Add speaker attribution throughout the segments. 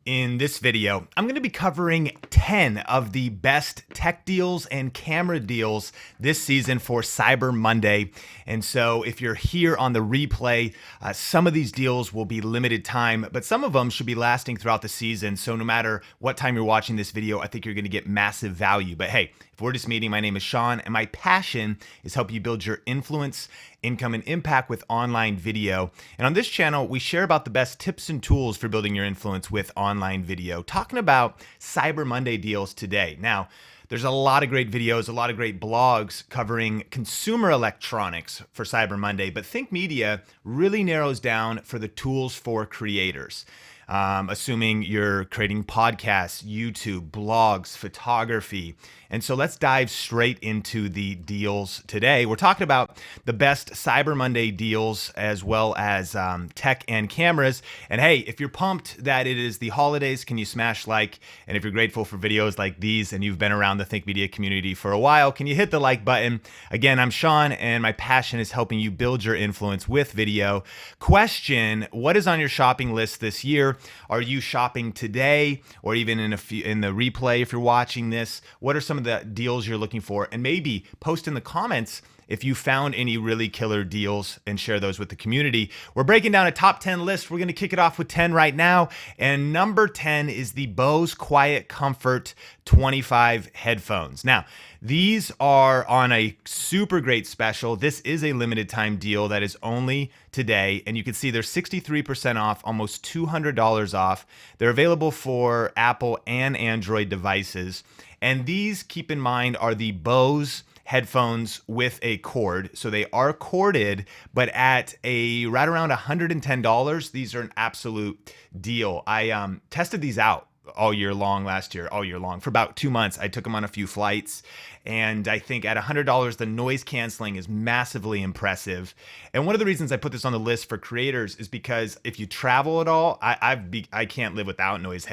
Speaker 1: In this video, I'm going to be covering 10 of the best tech deals and camera deals this season for Cyber Monday. And so if you're here on the replay, some of these deals will be limited time, but some of them should be lasting throughout the season. So no matter what time you're watching this video, I think you're going to get massive value. But hey, if we're just meeting, my name is Sean, and my passion is help you build your influence, income, and impact with online video. And on this channel, we share about the best tips and tools for building your influence with online video, talking about Cyber Monday deals today. Now, there's a lot of great videos, a lot of great blogs covering consumer electronics for Cyber Monday, but Think Media really narrows down for the tools for creators. Assuming you're creating podcasts, YouTube, blogs, photography. And so let's dive straight into the deals today. We're talking about the best Cyber Monday deals as well as tech and cameras. And hey, if you're pumped that it is the holidays, can you smash like? And if you're grateful for videos like these and you've been around the Think Media community for a while, can you hit the like button? Again, I'm Sean, and my passion is helping you build your influence with video. Question, what is on your shopping list this year? Are you shopping today or even in the replay if you're watching this? What are some of the deals you're looking for? And maybe post in the comments if you found any really killer deals and share those with the community. We're breaking down a top 10 list. We're going to kick it off with 10 right now. And number 10 is the Bose QuietComfort 25 headphones. Now, these are on a super great special. This is a limited time deal that is only today. And you can see they're 63% off, almost $200 off. They're available for Apple and Android devices. And these, keep in mind, are the Bose headphones with a cord. So they are corded, but at right around $110, these are an absolute deal. I tested these out all year long for about 2 months. I took them on a few flights, and I think at $100, the noise canceling is massively impressive. And one of the reasons I put this on the list for creators is because if you travel at all, I can't live without noise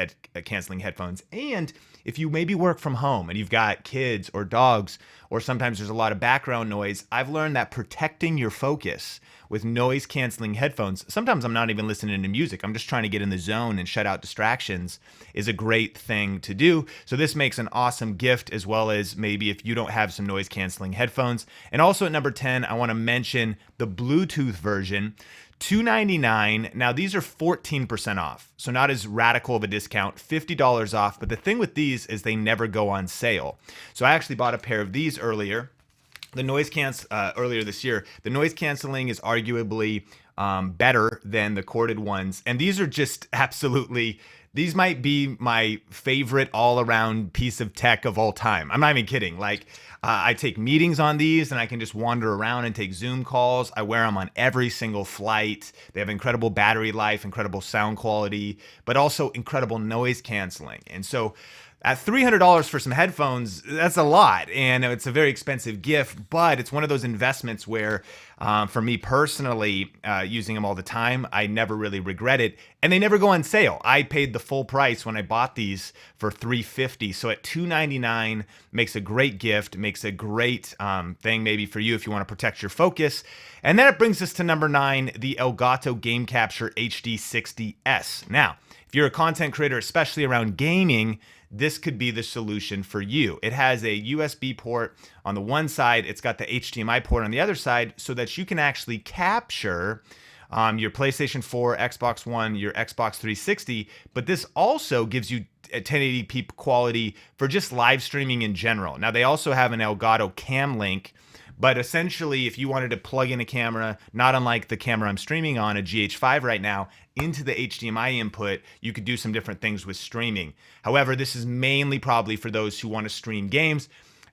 Speaker 1: canceling headphones. And if you maybe work from home and you've got kids or dogs, or sometimes there's a lot of background noise, I've learned that protecting your focus with noise canceling headphones, sometimes I'm not even listening to music, I'm just trying to get in the zone and shut out distractions, is a great thing to do. So this makes an awesome gift, as well as maybe if you don't have some noise canceling headphones. And also at number 10, I want to mention the Bluetooth version. $299. Now these are 14% off, so not as radical of a discount, $50 off. But the thing with these is they never go on sale. So I actually bought a pair of these earlier. Earlier this year. The noise canceling is arguably better than the corded ones, and these are just absolutely. These might be my favorite all-around piece of tech of all time. I'm not even kidding. Like, I take meetings on these, and I can just wander around and take Zoom calls. I wear them on every single flight. They have incredible battery life, incredible sound quality, but also incredible noise canceling. And so at $300 for some headphones, that's a lot, and it's a very expensive gift, but it's one of those investments where, for me personally, using them all the time, I never really regret it, and they never go on sale. I paid the full price when I bought these for $350, so at $299, makes a great gift, makes a great thing maybe for you if you want to protect your focus. And then it brings us to number 9, the Elgato Game Capture HD60S. Now, if you're a content creator, especially around gaming, this could be the solution for you. It has a USB port on the one side, it's got the HDMI port on the other side, so that you can actually capture your PlayStation 4, Xbox One, your Xbox 360, but this also gives you a 1080p quality for just live streaming in general. Now they also have an Elgato Cam Link, but essentially, if you wanted to plug in a camera, not unlike the camera I'm streaming on, a GH5 right now, into the HDMI input, you could do some different things with streaming. However, this is mainly probably for those who want to stream games.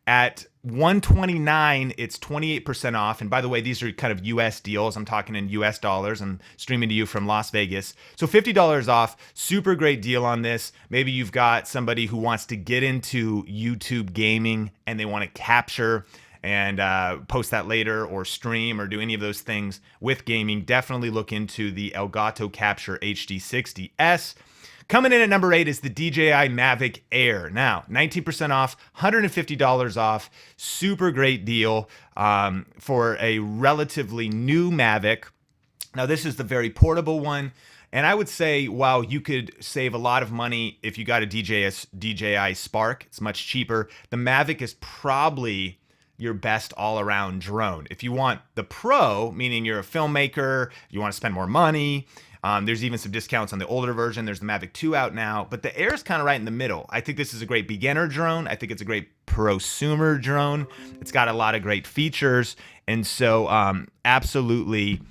Speaker 1: At $129, it's 28% off. And by the way, these are kind of US deals. I'm talking in US dollars. I'm streaming to you from Las Vegas. So $50 off, super great deal on this. Maybe you've got somebody who wants to get into YouTube gaming and they want to capture and post that later or stream or do any of those things with gaming. Definitely look into the Elgato Capture HD60S. Coming in at number 8 is the DJI Mavic Air. Now, 19% off, $150 off. Super great deal for a relatively new Mavic. Now, this is the very portable one. And I would say, while you could save a lot of money if you got a DJI Spark, it's much cheaper. The Mavic is probably your best all-around drone. If you want the Pro, meaning you're a filmmaker, you want to spend more money, there's even some discounts on the older version. There's the Mavic 2 out now, but the Air is kind of right in the middle. I think this is a great beginner drone. I think it's a great prosumer drone. It's got a lot of great features, and so absolutely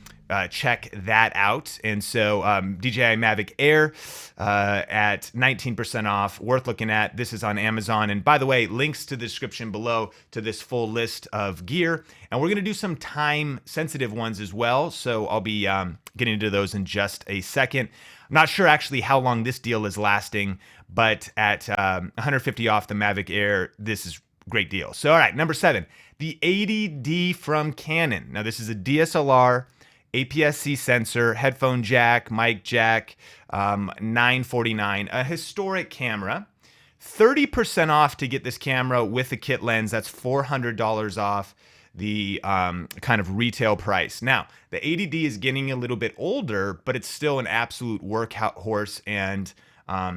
Speaker 1: check that out. And so DJI Mavic Air at 19% off, worth looking at. This is on Amazon. And by the way, links to the description below to this full list of gear. And we're going to do some time sensitive ones as well. So I'll be getting into those in just a second. I'm not sure actually how long this deal is lasting, but at 150 off the Mavic Air, this is a great deal. So all right, number 7, the 80D from Canon. Now this is a DSLR, APS-C sensor, headphone jack, mic jack, $949, a historic camera. 30% off to get this camera with the kit lens. That's $400 off the kind of retail price. Now, the 80D is getting a little bit older, but it's still an absolute workhorse and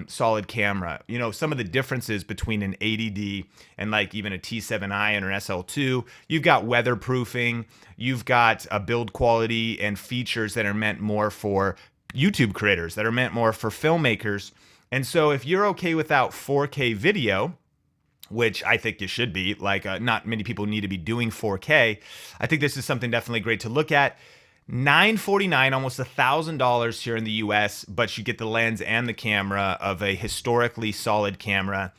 Speaker 1: solid camera. You know, some of the differences between an 80D and like even a T7i and an SL2, you've got weatherproofing, you've got a build quality and features that are meant more for YouTube creators, that are meant more for filmmakers. And so if you're okay without 4K video, which I think you should be, like not many people need to be doing 4K, I think this is something definitely great to look at. $949, almost $1,000 here in the US, but you get the lens and the camera of a historically solid camera.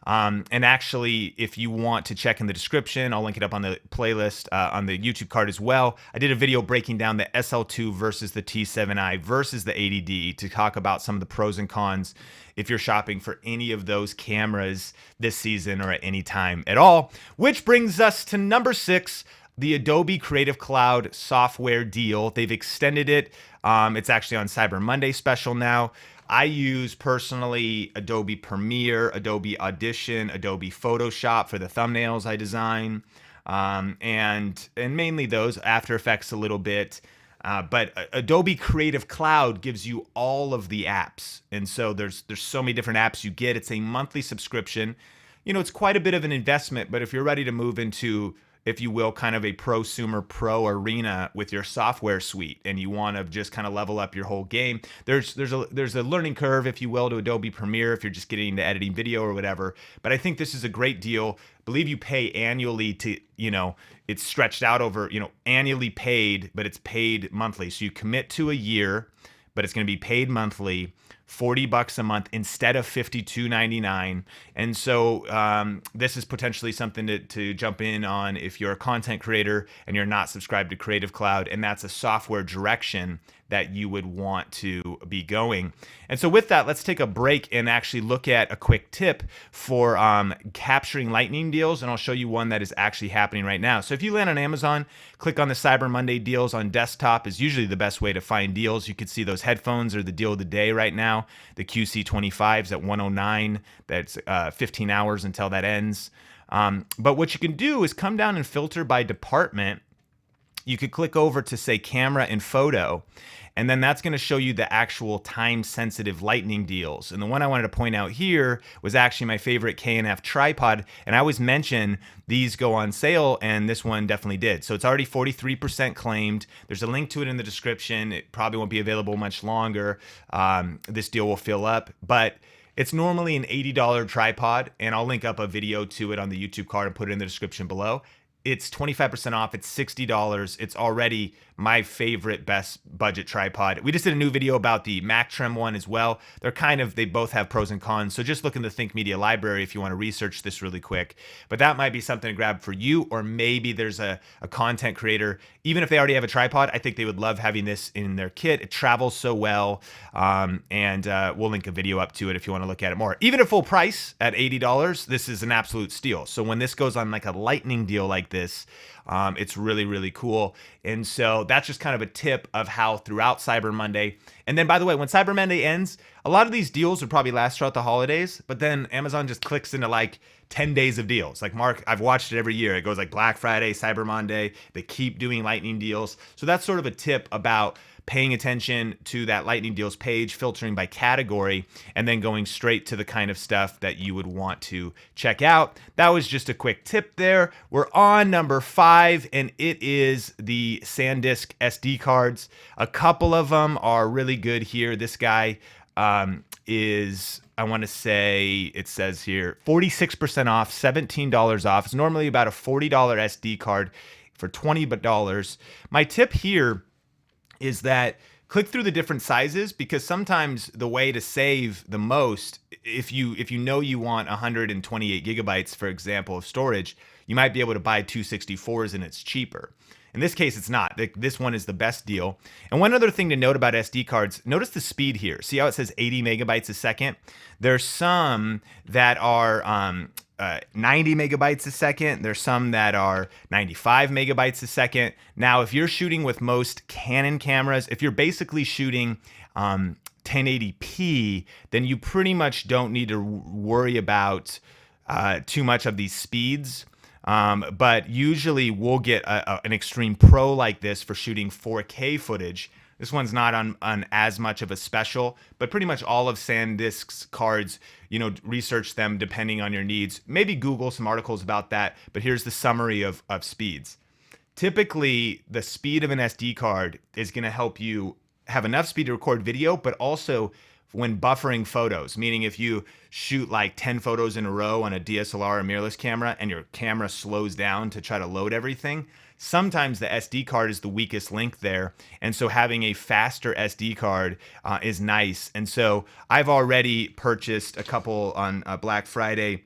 Speaker 1: And actually, if you want to check in the description, I'll link it up on the playlist on the YouTube card as well. I did a video breaking down the SL2 versus the T7i versus the 80D to talk about some of the pros and cons if you're shopping for any of those cameras this season or at any time at all. Which brings us to number 6, the Adobe Creative Cloud software deal. They've extended it. It's actually on Cyber Monday special now. I use personally Adobe Premiere, Adobe Audition, Adobe Photoshop for the thumbnails I design, and mainly those, After Effects a little bit. But Adobe Creative Cloud gives you all of the apps. And so there's so many different apps you get. It's a monthly subscription. You know, it's quite a bit of an investment, but if you're ready to move into, if you will, kind of a prosumer pro arena with your software suite, and you want to just kind of level up your whole game, there's a learning curve, if you will, to Adobe Premiere if you're just getting into editing video or whatever. But I think this is a great deal. I believe you pay annually to, you know, it's stretched out over, you know, annually paid, but it's paid monthly. So you commit to a year, but it's going to be paid monthly. $40 a month instead of $52.99. And so this is potentially something to jump in on if you're a content creator and you're not subscribed to Creative Cloud, and that's a software direction that you would want to be going. And so with that, let's take a break and actually look at a quick tip for capturing lightning deals, and I'll show you one that is actually happening right now. So if you land on Amazon, click on the Cyber Monday deals on desktop is usually the best way to find deals. You could see those headphones are the deal of the day right now. The QC25s at $109. That's 15 hours until that ends. But what you can do is come down and filter by department. You could click over to, say, camera and photo, and then that's going to show you the actual time-sensitive lightning deals. And the one I wanted to point out here was actually my favorite KNF tripod, and I always mention these go on sale, and this one definitely did. So it's already 43% claimed. There's a link to it in the description. It probably won't be available much longer. This deal will fill up, but it's normally an $80 tripod, and I'll link up a video to it on the YouTube card and put it in the description below. It's 25% off. It's $60. It's already my favorite best budget tripod. We just did a new video about the Mac Trim one as well. They both have pros and cons. So just look in the Think Media library if you want to research this really quick. But that might be something to grab for you, or maybe there's a content creator. Even if they already have a tripod, I think they would love having this in their kit. It travels so well. And we'll link a video up to it if you want to look at it more. Even at full price at $80, this is an absolute steal. So when this goes on like a lightning deal like this, it's really, really cool. And so that's just kind of a tip of how throughout Cyber Monday, And then, by the way, when Cyber Monday ends, a lot of these deals would probably last throughout the holidays, but then Amazon just clicks into like 10 days of deals. Like Mark, I've watched it every year. It goes like Black Friday, Cyber Monday. They keep doing lightning deals. So that's sort of a tip about paying attention to that lightning deals page, filtering by category, and then going straight to the kind of stuff that you would want to check out. That was just a quick tip there. We're on number 5, and it is the SanDisk SD cards. A couple of them are really good here. This guy is, I want to say, it says here 46% off, $17 off. It's normally about a $40 SD card for $20. My tip here is that click through the different sizes, because sometimes the way to save the most, if you know you want 128 gigabytes, for example, of storage, you might be able to buy 264s and it's cheaper. In this case, it's not. This one is the best deal. And one other thing to note about SD cards, notice the speed here. See how it says 80 megabytes a second? There's some that are 90 megabytes a second. There's some that are 95 megabytes a second. Now, if you're shooting with most Canon cameras, if you're basically shooting 1080p, then you pretty much don't need to worry about too much of these speeds. But usually we'll get an Extreme Pro like this for shooting 4K footage. This one's not on as much of a special, but pretty much all of SanDisk's cards, research them depending on your needs. Maybe Google some articles about that, but here's the summary of speeds. Typically, the speed of an SD card is going to help you have enough speed to record video, but also when buffering photos, meaning if you shoot like 10 photos in a row on a DSLR or mirrorless camera and your camera slows down to try to load everything, sometimes the SD card is the weakest link there. And so having a faster SD card is nice. And so I've already purchased a couple on Black Friday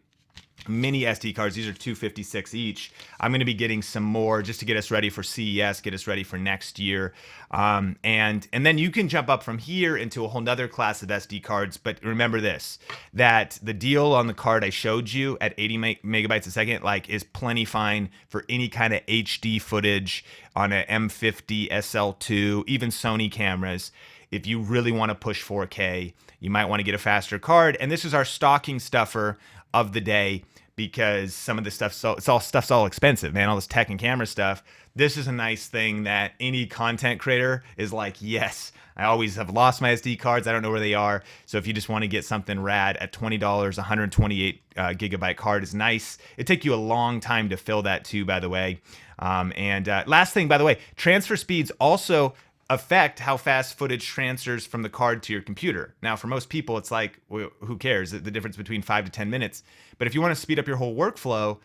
Speaker 1: mini SD cards. These are $256 each. I'm going to be getting some more just to get us ready for CES, get us ready for next year. And then you can jump up from here into a whole nother class of SD cards. But remember this, that the deal on the card I showed you at 80 megabytes a second, is plenty fine for any kind of HD footage on an M50 SL2, even Sony cameras. If you really want to push 4K, you might want to get a faster card. And this is our stocking stuffer of the day, because some of this stuff's all expensive, man. All this tech and camera stuff. This is a nice thing that any content creator is like, yes, I always have lost my SD cards. I don't know where they are. So if you just want to get something rad at $20, 128 gigabyte card is nice. It take you a long time to fill that too, by the way. Last thing, by the way, transfer speeds also affect how fast footage transfers from the card to your computer. Now, for most people, it's like, well, who cares? The difference between 5 to 10 minutes. But if you want to speed up your whole workflow,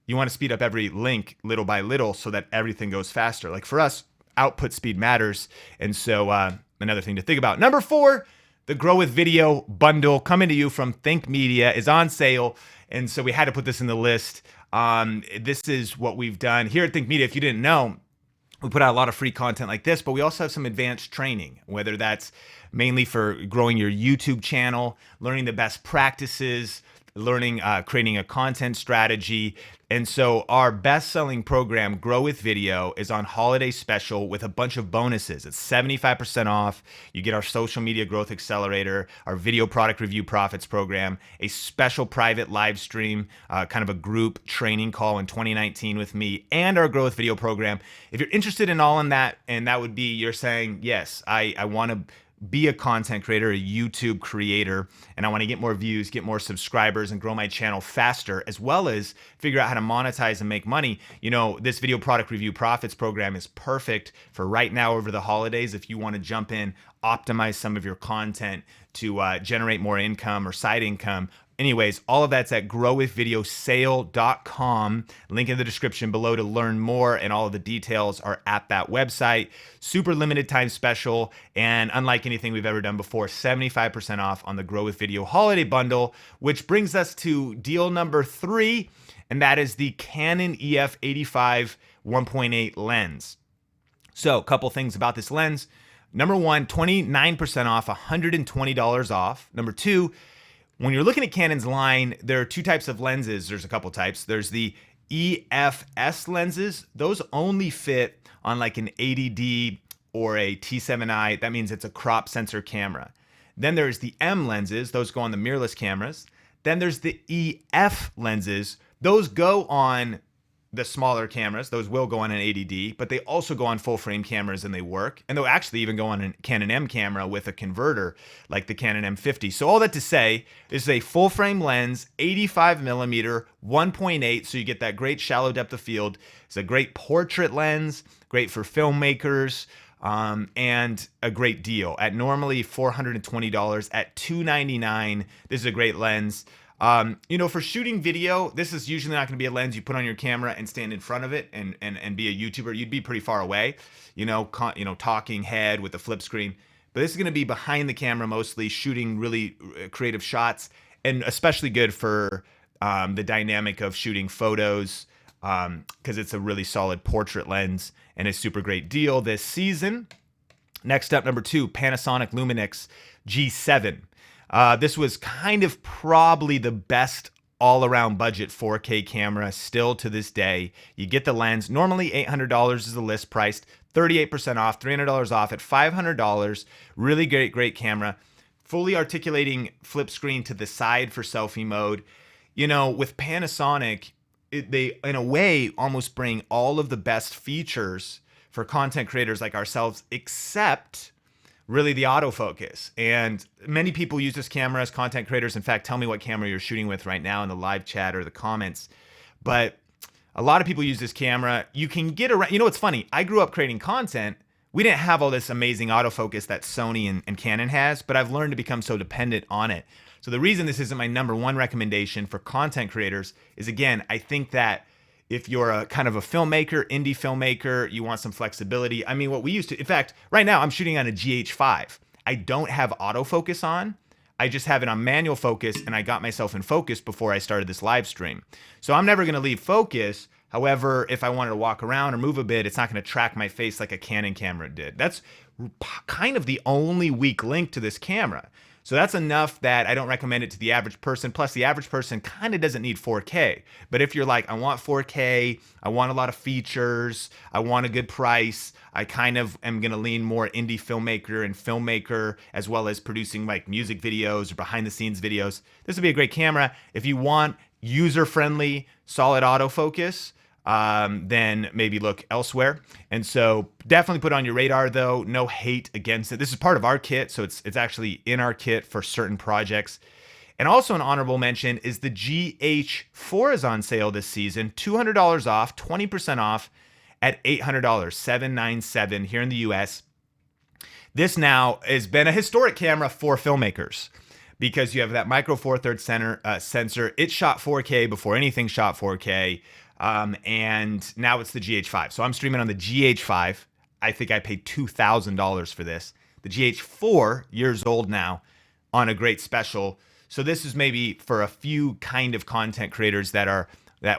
Speaker 1: you want to speed up every link little by little so that everything goes faster. Like for us, output speed matters. And so another thing to think about. Number 4, the Grow with Video bundle coming to you from Think Media is on sale. And so we had to put this in the list. This is what we've done here at Think Media. If you didn't know, we put out a lot of free content like this, but we also have some advanced training, whether that's mainly for growing your YouTube channel, learning the best practices, learning, creating a content strategy. And so our best-selling program, Grow with Video, is on holiday special with a bunch of bonuses. It's 75% off. You get our social media growth accelerator, our video product review profits program, a special private live stream, kind of a group training call in 2019 with me, and our Grow with Video program. If you're interested in all in that, and that would be you're saying, yes, I want to be a content creator, a YouTube creator, and I want to get more views, get more subscribers, and grow my channel faster, as well as figure out how to monetize and make money. This video product review profits program is perfect for right now over the holidays. If you want to jump in, optimize some of your content to generate more income or side income. Anyways, all of that's at growwithvideosale.com. Link in the description below to learn more, and all of the details are at that website. Super limited time special, and unlike anything we've ever done before, 75% off on the Grow with Video holiday bundle, which brings us to deal number 3, and that is the Canon EF 85 1.8 lens. So a couple things about this lens. Number 1, 29% off, $120 off. Number 2, when you're looking at Canon's line, there are 2 types of lenses. There's a couple types. There's the EFS lenses. Those only fit on like an 80D or a T7i. That means it's a crop sensor camera. Then there's the M lenses. Those go on the mirrorless cameras. Then there's the EF lenses. Those go on the smaller cameras. Those will go on an 80D, but they also go on full frame cameras and they work. And they'll actually even go on a Canon M camera with a converter like the Canon M50. So all that to say, this is a full frame lens, 85mm, 1.8. So you get that great shallow depth of field. It's a great portrait lens, great for filmmakers, and a great deal at normally $420. At $299, this is a great lens. You know, for shooting video, this is usually not going to be a lens you put on your camera and stand in front of it and be a YouTuber. You'd be pretty far away, talking head with a flip screen. But this is going to be behind the camera mostly, shooting really creative shots, and especially good for the dynamic of shooting photos, because it's a really solid portrait lens and a super great deal this season. Next up, number 2, Panasonic LUMIX G7. This was kind of probably the best all-around budget 4K camera still to this day. You get the lens. Normally $800 is the list priced. 38% off, $300 off at $500. Really great camera. Fully articulating flip screen to the side for selfie mode. You know, with Panasonic, they, in a way, almost bring all of the best features for content creators like ourselves, except really the autofocus. And many people use this camera as content creators. In fact, tell me what camera you're shooting with right now in the live chat or the comments. But a lot of people use this camera. You can get around, you know what's funny? I grew up creating content. We didn't have all this amazing autofocus that Sony and Canon has, but I've learned to become so dependent on it. So the reason this isn't my number one recommendation for content creators is, again, I think that if you're a kind of a filmmaker, indie filmmaker, you want some flexibility. I mean, what we used to, in fact, right now I'm shooting on a GH5. I don't have autofocus on. I just have it on manual focus, and I got myself in focus before I started this live stream. So I'm never gonna leave focus. However, if I wanted to walk around or move a bit, it's not gonna track my face like a Canon camera did. That's kind of the only weak link to this camera. So that's enough that I don't recommend it to the average person. Plus, the average person kind of doesn't need 4K. But if you're like, I want 4K, I want a lot of features, I want a good price, I kind of am going to lean more indie filmmaker, as well as producing like music videos or behind the scenes videos, this would be a great camera. If you want user-friendly, solid autofocus, then maybe look elsewhere. And so definitely put on your radar, though. No hate against it. This is part of our kit, so it's actually in our kit for certain projects. And also an honorable mention is the GH4 is on sale this season. $200 off, 20% off at $800, $797 here in the US. This now has been a historic camera for filmmakers, because you have that micro four thirds sensor. It shot 4K before anything shot 4K. And now it's the GH5. So I'm streaming on the GH5. I think I paid $2,000 for this. The GH4, years old now, on a great special. So this is maybe for a few kind of content creators that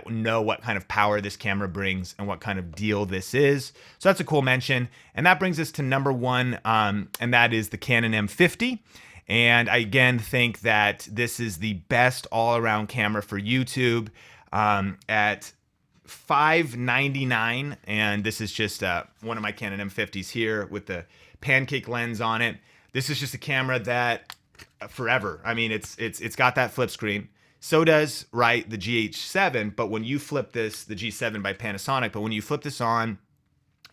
Speaker 1: know what kind of power this camera brings and what kind of deal this is. So that's a cool mention. And that brings us to number 1, and that is the Canon M50. And I again think that this is the best all-around camera for YouTube at $599, and this is just one of my Canon M50s here with the pancake lens on it. This is just a camera that forever. I mean, it's got that flip screen. So does the GH7. But when you flip this, the G7 by Panasonic. But when you flip this on,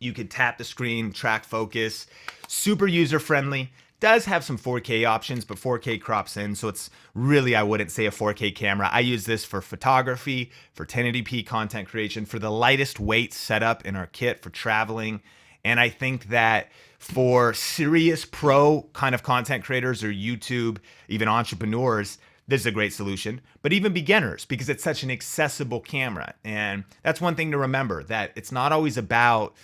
Speaker 1: you can tap the screen, track focus. Super user friendly. Does have some 4K options, but 4K crops in, so it's really, I wouldn't say a 4K camera. I use this for photography, for 1080p content creation, for the lightest weight setup in our kit for traveling. And I think that for serious pro kind of content creators or YouTube, even entrepreneurs, this is a great solution. But even beginners, because it's such an accessible camera. And that's one thing to remember, that it's not always about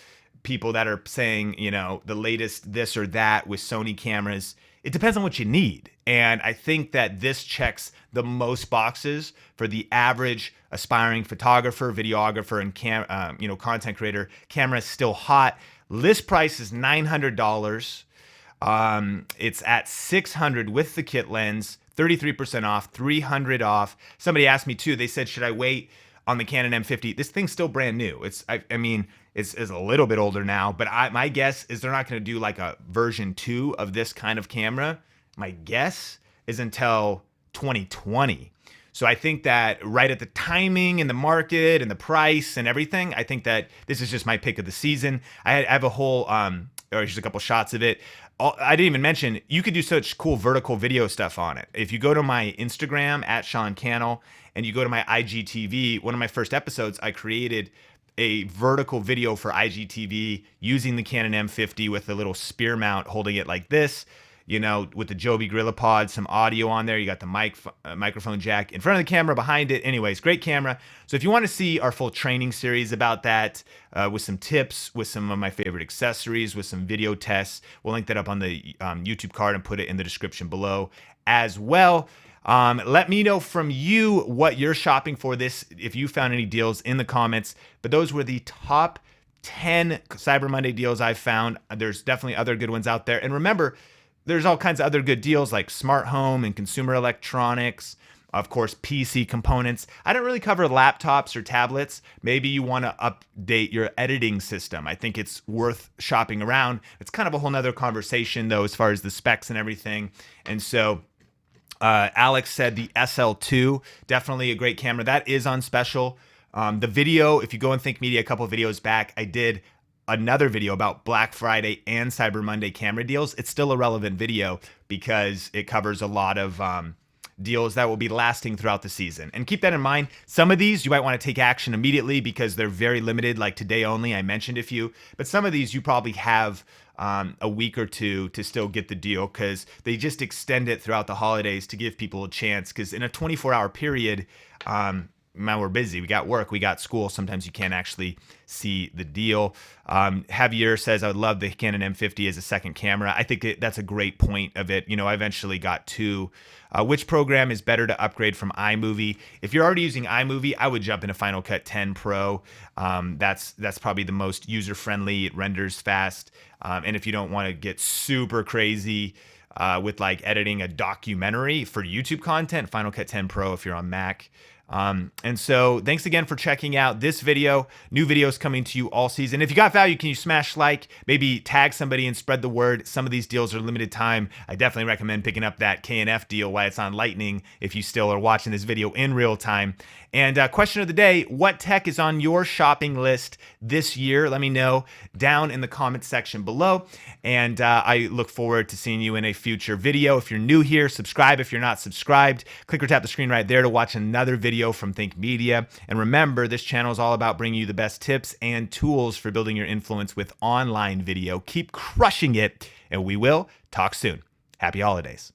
Speaker 1: people that are saying, you know, the latest this or that with Sony cameras. It depends on what you need. And I think that this checks the most boxes for the average aspiring photographer, videographer, and content creator. Camera is still hot. List price is $900. It's at $600 with the kit lens, 33% off, $300 off. Somebody asked me too, they said, should I wait on the Canon M50. This thing's still brand new. I mean, it's a little bit older now, but my guess is they're not going to do like a version 2 of this kind of camera. My guess is until 2020. So I think that right at the timing and the market and the price and everything, I think that this is just my pick of the season. I have a whole, or just a couple shots of it. I didn't even mention, you could do such cool vertical video stuff on it. If you go to my Instagram at Sean Cannell and you go to my IGTV, one of my first episodes, I created a vertical video for IGTV using the Canon M50 with a little spear mount holding it like this. You know, with the Joby GorillaPod, some audio on there. You got the microphone jack in front of the camera, behind it. Anyways, great camera. So if you want to see our full training series about that, with some tips, with some of my favorite accessories, with some video tests, we'll link that up on the YouTube card and put it in the description below as well. Let me know from you what you're shopping for this, if you found any deals in the comments. But those were the top 10 Cyber Monday deals I've found. There's definitely other good ones out there. And remember, there's all kinds of other good deals like smart home and consumer electronics, of course, PC components. I don't really cover laptops or tablets. Maybe you want to update your editing system. I think it's worth shopping around. It's kind of a whole nother conversation though, as far as the specs and everything. And so Alex said the SL2, definitely a great camera. That is on special. The video, if you go and Think Media a couple of videos back, I did another video about Black Friday and Cyber Monday camera deals. It's still a relevant video because it covers a lot of deals that will be lasting throughout the season. And keep that in mind. Some of these you might want to take action immediately because they're very limited, like today only. I mentioned a few, but some of these you probably have a week or two to still get the deal because they just extend it throughout the holidays to give people a chance. Because in a 24-hour period, man, we're busy. We got work, we got school. Sometimes you can't actually see the deal. Javier says, I would love the Canon M50 as a second camera. I think that's a great point of it. You know, I eventually got two. Which program is better to upgrade from iMovie? If you're already using iMovie, I would jump into Final Cut 10 Pro. That's probably the most user-friendly. It renders fast. And if you don't want to get super crazy with like editing a documentary for YouTube content, Final Cut 10 Pro if you're on Mac. And so thanks again for checking out this video. New videos coming to you all season. If you got value, can you smash like, maybe tag somebody and spread the word? Some of these deals are limited time. I definitely recommend picking up that KNF deal while it's on Lightning if you still are watching this video in real time. And question of the day, what tech is on your shopping list this year? Let me know down in the comment section below. And I look forward to seeing you in a future video. If you're new here, subscribe. If you're not subscribed, click or tap the screen right there to watch another video from Think Media. And remember, this channel is all about bringing you the best tips and tools for building your influence with online video. Keep crushing it, and we will talk soon. Happy holidays.